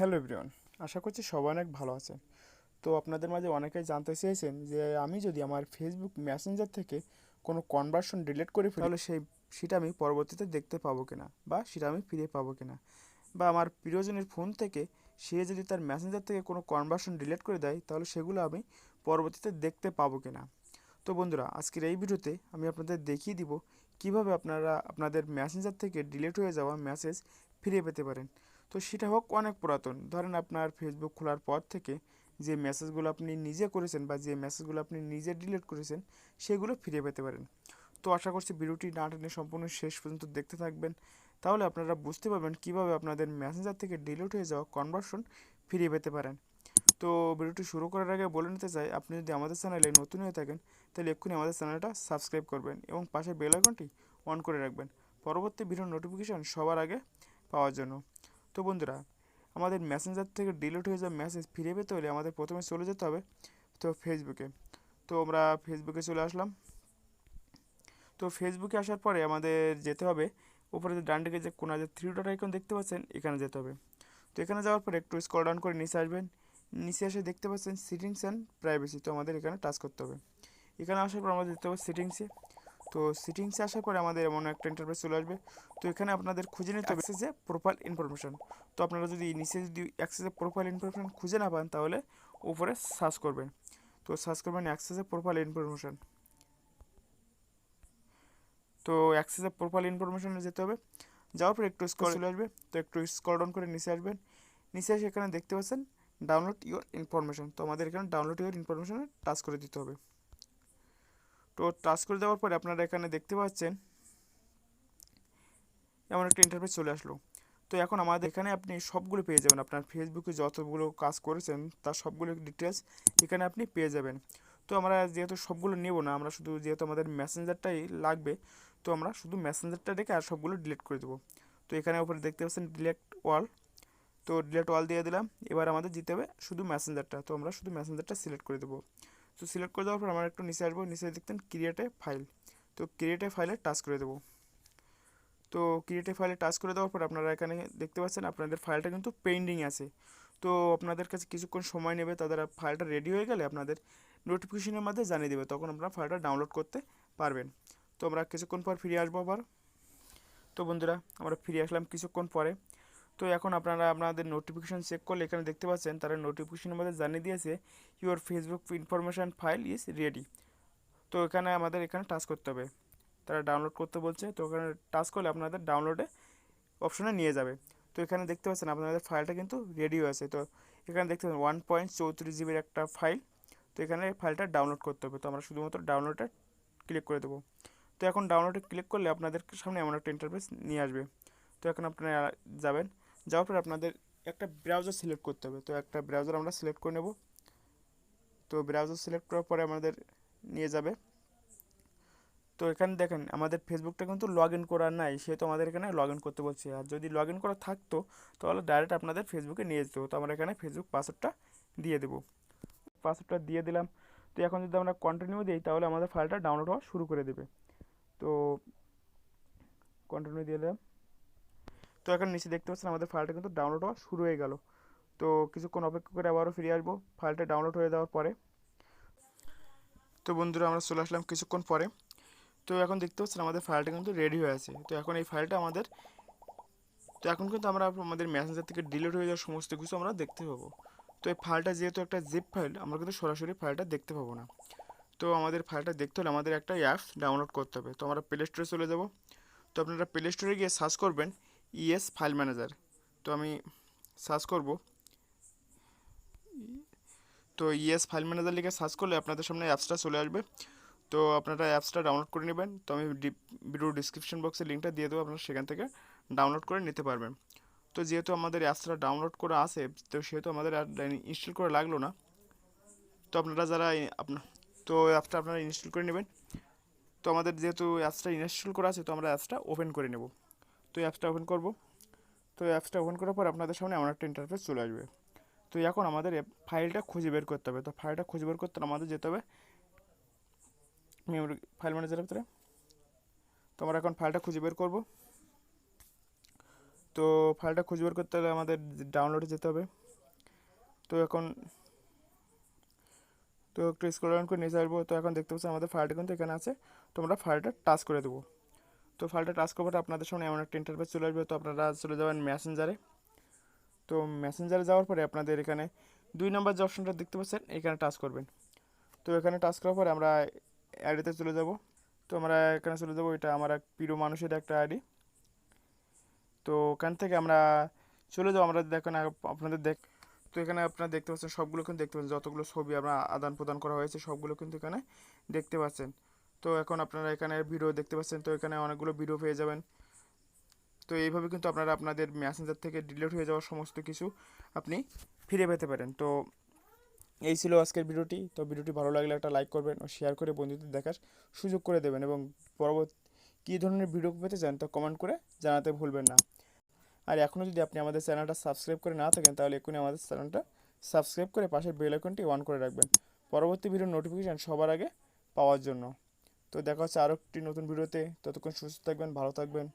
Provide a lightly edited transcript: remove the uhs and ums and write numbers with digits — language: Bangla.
হ্যালো এভরিওয়ান, আশা করছি সবাই অনেক ভালো আছেন। তো আপনাদের মাঝে অনেকেই জানতে চেয়েছেন যে আমি যদি আমার ফেসবুক মেসেঞ্জার থেকে কোনো কনভার্সন ডিলিট করে ফেলি তাহলে সেটা আমি পরবর্তীতে দেখতে পাবো কিনা বা সেটা আমি ফিরে পাবো কিনা, বা আমার প্রিয়জনের ফোন থেকে সে যদি তার মেসেঞ্জার থেকে কোনো কনভার্সন ডিলিট করে দেয় তাহলে সেগুলো আমি পরবর্তীতে দেখতে পাবো কিনা। তো বন্ধুরা, আজকের এই ভিডিওতে আমি আপনাদের দেখিয়ে দিব কিভাবে আপনারা আপনাদের মেসেঞ্জার থেকে ডিলিট হয়ে যাওয়া মেসেজ ফিরে পেতে পারেন। তো সেটা হোক অনেক পুরাতন, ধরেন আপনার ফেসবুক খোলার পর থেকে যে মেসেজগুলো আপনি নিজে করেছেন বা যে মেসেজগুলো আপনি নিজে ডিলিট করেছেন সেগুলো ফিরে পেতে পারেন। তো আশা করছি ভিডিওটি না টেনে সম্পূর্ণ শেষ পর্যন্ত দেখতে থাকবেন, তাহলে আপনারা বুঝতে পারবেন কিভাবে আপনাদের মেসেঞ্জার থেকে ডিলিট হয়ে যাওয়া কনভার্সন ফিরে পেতে পারেন। তো ভিডিওটি শুরু করার আগে বলে নিতে চাই, আপনি যদি আমাদের চ্যানেলে নতুন হয়ে থাকেন তাহলে এক্ষুনি আমাদের চ্যানেলটা সাবস্ক্রাইব করবেন এবং পাশে বেল আইকনটি অন করে রাখবেন পরবর্তী ভিডিওর নোটিফিকেশন সবার আগে পাওয়ার জন্য। তো বন্ধুরা, আমাদের মেসেঞ্জার থেকে ডিলিট হয়ে যাওয়া মেসেজ ফিরে পেতে হলে আমাদের প্রথমে চলে যেতে হবে তো ফেসবুকে। তো আমরা ফেসবুকে চলে আসলাম। তো ফেসবুকে আসার পরে আমাদের যেতে হবে উপরে যে ডান দিকে যে কোণা যে থ্রি ডট আইকন দেখতে পাচ্ছেন এখানে যেতে হবে। তো এখানে যাওয়ার পরে একটু স্ক্রল ডাউন করে নিচে আসবেন। নিচে এসে দেখতে পাচ্ছেন সিটিংস অ্যান্ড প্রাইভেসি, তো আমাদের এখানে টাচ করতে হবে। এখানে আসার পর আমাদের যেতে হবে সিটিংসে। তো সিটিংসে আসার পরে আমাদের এমন একটা ইন্টারফেস চলে আসবে। তো এখানে আপনাদের খুঁজে নিতে হবে অ্যাক্সেসে প্রোফাইল ইনফরমেশন। তো আপনারা যদি নিচে যদি অ্যাক্সেসে প্রোফাইল ইনফরমেশন খুঁজে না পান তাহলে উপরে সার্চ করবেন। তো সার্চ করবেন অ্যাক্সেসে প্রোফাইল ইনফরমেশন। তো অ্যাক্সেসে প্রোফাইল ইনফরমেশনে যেতে হবে। যাওয়ার পর একটু স্ক্রল চলে আসবে। তো একটু স্ক্রল ডাউন করে নিচে আসবেন। নিচে এসে এখানে দেখতে পাচ্ছেন ডাউনলোড ইওর ইনফরমেশন। তো আমাদের এখানে ডাউনলোড ইওর ইনফরমেশনে টাচ করে দিতে হবে। তো টাচ করে দেওয়ার পরে আপনারা এখানে দেখতে পাচ্ছেন এমন একটা ইন্টারফেস চলে আসলো। তো এখন আমাদের এখানে আপনি সবগুলো পেয়ে যাবেন, আপনার ফেসবুকে যতগুলো কাজ করেছেন তার সবগুলো ডিটেলস এখানে আপনি পেয়ে যাবেন। তো আমরা যেহেতু সবগুলো নেব না, আমরা শুধু যেহেতু আমাদের মেসেঞ্জারটাই লাগবে, তো আমরা শুধু মেসেঞ্জারটা রেখে আর সবগুলো ডিলিট করে দেবো। তো এখানে উপরে দেখতে পাচ্ছেন ডিলিট অল। তো ডিলিট অল দিয়ে দিলাম। এবার আমাদের দিতে হবে শুধু মেসেঞ্জারটা, তো আমরা শুধু মেসেঞ্জারটা সিলেক্ট করে দেবো। তো সিলেক্ট করে দেওয়ার পর আমরা একটু নিচে আসবো। নিচে দেখতেন ক্রিয়েট এ ফাইল, তো ক্রিয়েট এ ফাইলে টাচ করে দেবো। তো ক্রিয়েট এ ফাইলে টাচ করে দেওয়ার পর আপনারা এখানে দেখতে পাচ্ছেন আপনাদের ফাইলটা কিন্তু পেন্ডিং আছে। তো আপনাদের কাছে কিছুক্ষণ সময় নেবে, তাদের ফাইলটা রেডি হয়ে গেলে আপনাদের নোটিফিকেশনের মধ্যে জানিয়ে দেবে, তখন আপনারা ফাইলটা ডাউনলোড করতে পারবেন। তো আমরা কিছুক্ষণ পর ফিরে আসবো আবার। তো বন্ধুরা, আমরা ফিরে আসলাম কিছুক্ষণ পরে। তো এখন আপনারা আপনাদের নোটিফিকেশান চেক করলে এখানে দেখতে পাচ্ছেন তারা নোটিফিকেশনের মধ্যে জানিয়ে দিয়েছে your Facebook information file is ready. তো এখানে আমাদের এখানে টাচ করতে হবে, তারা ডাউনলোড করতে বলছে। তো ওখানে টাচ করলে আপনাদের ডাউনলোডে অপশনে নিয়ে যাবে। তো এখানে দেখতে পাচ্ছেন আপনাদের ফাইলটা কিন্তু রেডি হয়েছে। তো এখানে দেখতে পাচ্ছেন 1.34 জিবির একটা ফাইল। তো এখানে ফাইলটা ডাউনলোড করতে হবে। তো আমরা শুধুমাত্র ডাউনলোডে ক্লিক করে দেবো। তো এখন ডাউনলোডে ক্লিক করলে আপনাদের সামনে এমন একটা ইন্টারফেস নিয়ে আসবে। তো এখন আপনারা যাবেন, যাওয়ার পরে আপনাদের একটা ব্রাউজার সিলেক্ট করতে হবে। তো একটা ব্রাউজার আমরা সিলেক্ট করে নেব। তো ব্রাউজার সিলেক্ট করার পরে আমাদের নিয়ে যাবে। তো এখানে দেখেন আমাদের ফেসবুকটা কিন্তু লগ ইন করা নাই, সেহেতু আমাদের এখানে লগ ইন করতে বলছে। আর যদি লগ ইন করা থাকতো তাহলে ডাইরেক্ট আপনাদের ফেসবুকে নিয়ে যেত। তো আমরা এখানে ফেসবুক পাসওয়ার্ডটা দিয়ে দেবো। পাসওয়ার্ডটা দিয়ে দিলাম। তো এখন যদি আমরা কন্টিনিউ দিই তাহলে আমাদের ফাইলটা ডাউনলোড হওয়া শুরু করে দেবে। তো কন্টিনিউ দিয়ে দিলাম। তো এখন নিচে দেখতে পাচ্ছেন আমাদের ফাইলটা কিন্তু ডাউনলোড হওয়া শুরু হয়ে গেল। তো কিছুক্ষণ অপেক্ষা করে আবারও ফিরে আসবো ফাইলটা ডাউনলোড হয়ে যাওয়ার পরে। তো বন্ধুরা, আমরা চলে আসলাম কিছুক্ষণ পরে। তো এখন দেখতে পাচ্ছেন আমাদের ফাইলটা কিন্তু রেডি হয়ে আছে। তো এখন এই ফাইলটা আমাদের, তো এখন কিন্তু আমরা আমাদের মেসেঞ্জার থেকে ডিলিট হয়ে যাওয়ার সমস্ত কিছু আমরা দেখতে পাবো। তো এই ফাইলটা যেহেতু একটা জিপ ফাইল, আমরা কিন্তু সরাসরি ফাইলটা দেখতে পাবো না। তো আমাদের ফাইলটা দেখতে হলে আমাদের একটা অ্যাপস ডাউনলোড করতে হবে। তো আমরা প্লে স্টোরে চলে যাব। তো আপনারা প্লে স্টোরে গিয়ে সার্চ করবেন ইএস ফাইল ম্যানেজার। তো আমি সার্চ করব। তো ইএস ফাইল ম্যানেজার লিখে সার্চ করলে আপনাদের সামনে অ্যাপসটা চলে আসবে। তো আপনারা অ্যাপসটা ডাউনলোড করে নেবেন। তো আমি ভিডিও ডিসক্রিপশন বক্সে লিঙ্কটা দিয়ে দেবো, আপনারা সেখান থেকে ডাউনলোড করে নিতে পারবেন। তো যেহেতু আমাদের অ্যাপসটা ডাউনলোড করা আছে, তো সেহেতু আমাদের আর ইনস্টল করা লাগলো না। তো আপনারা যারা তো অ্যাপসটা আপনারা ইনস্টল করে নেবেন। তো আমাদের যেহেতু অ্যাপসটা ইনস্টল করা আছে, তো আমরা অ্যাপসটা ওপেন করে নেব। তো অ্যাপসটা ওপেন করব। তো অ্যাপসটা ওপেন করার পর আপনাদের সামনে এমন একটা ইন্টারফেস চলে আসবে। তো এখন আমাদের ফাইলটা খুঁজে বের করতে হবে। তো ফাইলটা খুঁজে বের করতে আমাদের যেতে হবে মেমোরি ফাইল ম্যানেজারের ভিতরে। তো আমরা এখন ফাইলটা খুঁজে বের করব। তো ফাইলটা খুঁজে বের করতে হলে আমাদের ডাউনলোডে যেতে হবে। তো এখন তো একটু স্ক্রল ডাউন করে নিয়ে আসবো। তো এখন দেখতে পাচ্ছি আমাদের ফাইলটা কিন্তু এখানে আছে। তো আমরা ফাইলটা টাচ করে দেবো। তো ফাইলটা টাচ করবার আপনাদের সামনে এমন একটা ইন্টারফেস চলে আসবে। তো আপনারা চলে যাবেন মেসেঞ্জারে। তো মেসেঞ্জারে যাওয়ার পরে আপনাদের এখানে 2 নম্বর যে অপশনটা দেখতে পাচ্ছেন এখানে টাচ করবেন। তো এখানে টাচ করার পরে আমরা আইডিতে চলে যাব। তো আমরা এখানে চলে যাব, এটা আমার এক প্রিয় মানুষের একটা আইডি। তো ওখান থেকে আমরা চলে যাবো, আমরা দেখেন আপনাদের তো এখানে আপনারা দেখতে পাচ্ছেন সবগুলো কিন্তু দেখতে পাচ্ছেন, যতগুলো ছবি আমরা আদান প্রদান করা হয়েছে সবগুলো কিন্তু এখানে দেখতে পাচ্ছেন। তো এখন আপনারা এখানে ভিডিও দেখতে পাচ্ছেন, তো এখানে অনেকগুলো ভিডিও পেয়ে যাবেন। তো এইভাবে কিন্তু আপনারা আপনাদের মেসেঞ্জার থেকে ডিলিট হয়ে যাওয়া সমস্ত কিছু আপনি ফিরে পেতে পারেন। তো এই ছিল আজকের ভিডিওটি। তো ভিডিওটি ভালো লাগলে একটা লাইক করবেন ও শেয়ার করে বন্ধুদের দেখার সুযোগ করে দেবেন, এবং পরবর্তী কী ধরনের ভিডিও পেতে চান তা কমেন্ট করে জানাতে ভুলবেন না। আর এখনও যদি আপনি আমাদের চ্যানেলটা সাবস্ক্রাইব করে না থাকেন তাহলে এখনই আমাদের চ্যানেলটা সাবস্ক্রাইব করে পাশের বেল আইকনটি অন করে রাখবেন পরবর্তী ভিডিওর নোটিফিকেশান সবার আগে পাওয়ার জন্য। তো দেখা হচ্ছে আরও একটি নতুন ভিডিওতে। ততক্ষণ সুস্থ থাকবেন, ভালো থাকবেন।